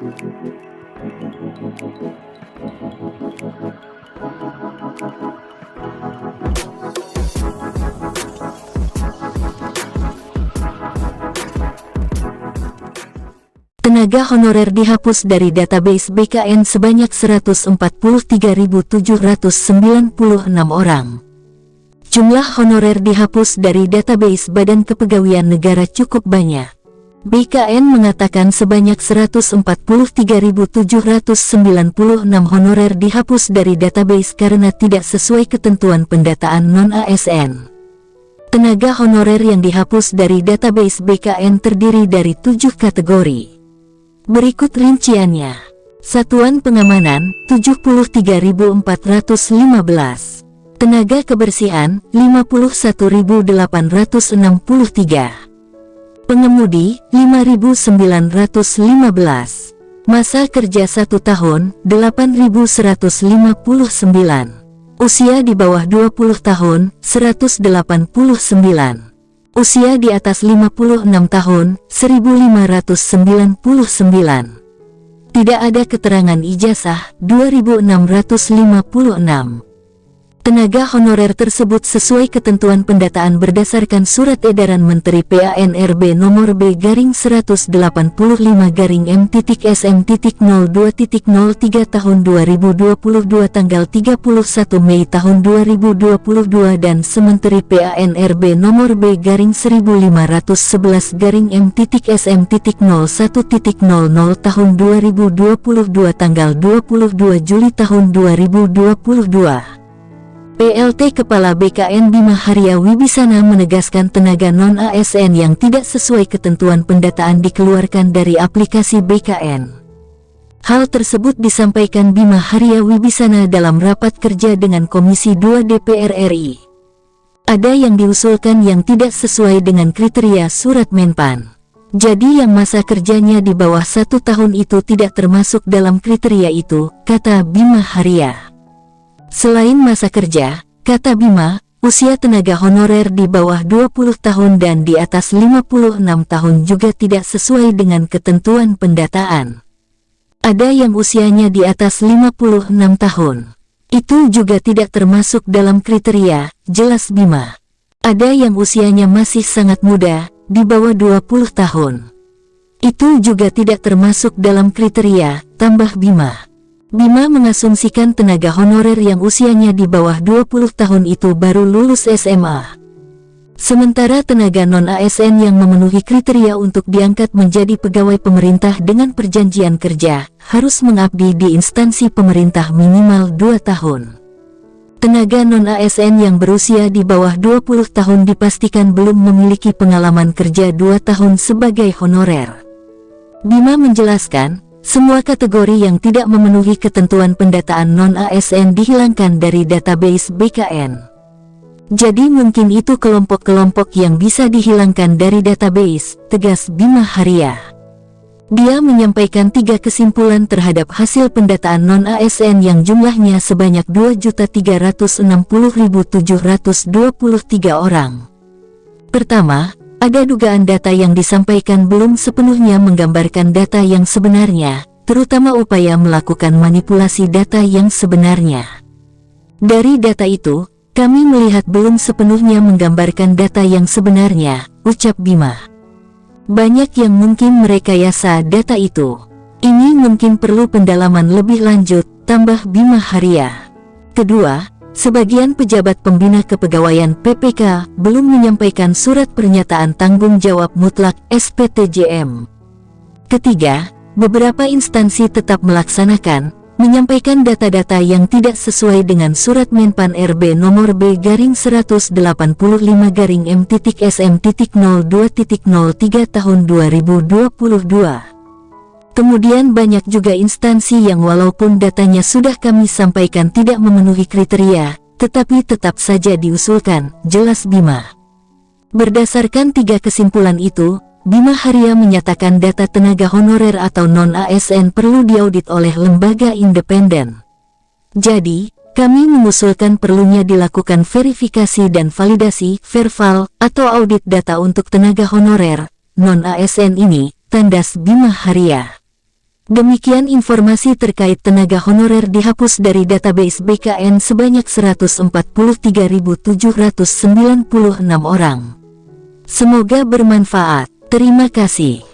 Tenaga honorer dihapus dari database BKN sebanyak 143.796 orang. Jumlah honorer dihapus dari database Badan Kepegawaian Negara cukup banyak. BKN mengatakan sebanyak 143.796 honorer dihapus dari database karena tidak sesuai ketentuan pendataan non-ASN. Tenaga honorer yang dihapus dari database BKN terdiri dari 7 kategori. Berikut rinciannya. Satuan pengamanan 73.415. Tenaga kebersihan 51.863. Pengemudi 5.915. Masa kerja 1 tahun 8.159. Usia di bawah 20 tahun 189. Usia di atas 56 tahun, 1599. Tidak ada keterangan ijazah, 2656. Tenaga honorer tersebut sesuai ketentuan pendataan berdasarkan Surat Edaran Menteri PAN/RB Nomor B-185-M.SM.02.03 Tahun 2022 tanggal 31 Mei tahun 2022 dan Sementeri PAN/RB Nomor B-15-M.SM.01.00 Tahun 2022 tanggal 22 Juli tahun 2022. PLT Kepala BKN Bima Haria Wibisana menegaskan tenaga non-ASN yang tidak sesuai ketentuan pendataan dikeluarkan dari aplikasi BKN. Hal tersebut disampaikan Bima Haria Wibisana dalam rapat kerja dengan Komisi 2 DPR RI. Ada yang diusulkan yang tidak sesuai dengan kriteria Surat Menpan. Jadi yang masa kerjanya di bawah 1 tahun itu tidak termasuk dalam kriteria itu, kata Bima Haria. Selain masa kerja, kata Bima, usia tenaga honorer di bawah 20 tahun dan di atas 56 tahun juga tidak sesuai dengan ketentuan pendataan. Ada yang usianya di atas 56 tahun. Itu juga tidak termasuk dalam kriteria, jelas Bima. Ada yang usianya masih sangat muda, di bawah 20 tahun. Itu juga tidak termasuk dalam kriteria, tambah Bima. Bima mengasumsikan tenaga honorer yang usianya di bawah 20 tahun itu baru lulus SMA. Sementara tenaga non-ASN yang memenuhi kriteria untuk diangkat menjadi pegawai pemerintah dengan perjanjian kerja, harus mengabdi di instansi pemerintah minimal 2 tahun. Tenaga non-ASN yang berusia di bawah 20 tahun dipastikan belum memiliki pengalaman kerja 2 tahun sebagai honorer. Bima menjelaskan, semua kategori yang tidak memenuhi ketentuan pendataan non-ASN dihilangkan dari database BKN. Jadi mungkin itu kelompok-kelompok yang bisa dihilangkan dari database, tegas Bima Haria. Dia menyampaikan 3 kesimpulan terhadap hasil pendataan non-ASN yang jumlahnya sebanyak 2.360.723 orang. Pertama, ada dugaan data yang disampaikan belum sepenuhnya menggambarkan data yang sebenarnya, terutama upaya melakukan manipulasi data yang sebenarnya. Dari data itu, kami melihat belum sepenuhnya menggambarkan data yang sebenarnya, ucap Bima. Banyak yang mungkin merekayasa data itu. Ini mungkin perlu pendalaman lebih lanjut, tambah Bima Haria. Kedua, sebagian pejabat pembina kepegawaian PPK belum menyampaikan surat pernyataan tanggung jawab mutlak SPTJM. Ketiga, beberapa instansi tetap menyampaikan data-data yang tidak sesuai dengan surat Menpan RB nomor B-185-M.SM.02.03 tahun 2022. Kemudian banyak juga instansi yang walaupun datanya sudah kami sampaikan tidak memenuhi kriteria, tetapi tetap saja diusulkan, jelas Bima. Berdasarkan 3 kesimpulan itu, Bima Haria menyatakan data tenaga honorer atau non-ASN perlu diaudit oleh lembaga independen. Jadi, kami mengusulkan perlunya dilakukan verifikasi dan validasi (verval) atau audit data untuk tenaga honorer, non-ASN ini, tandas Bima Haria. Demikian informasi terkait tenaga honorer dihapus dari database BKN sebanyak 143.796 orang. Semoga bermanfaat. Terima kasih.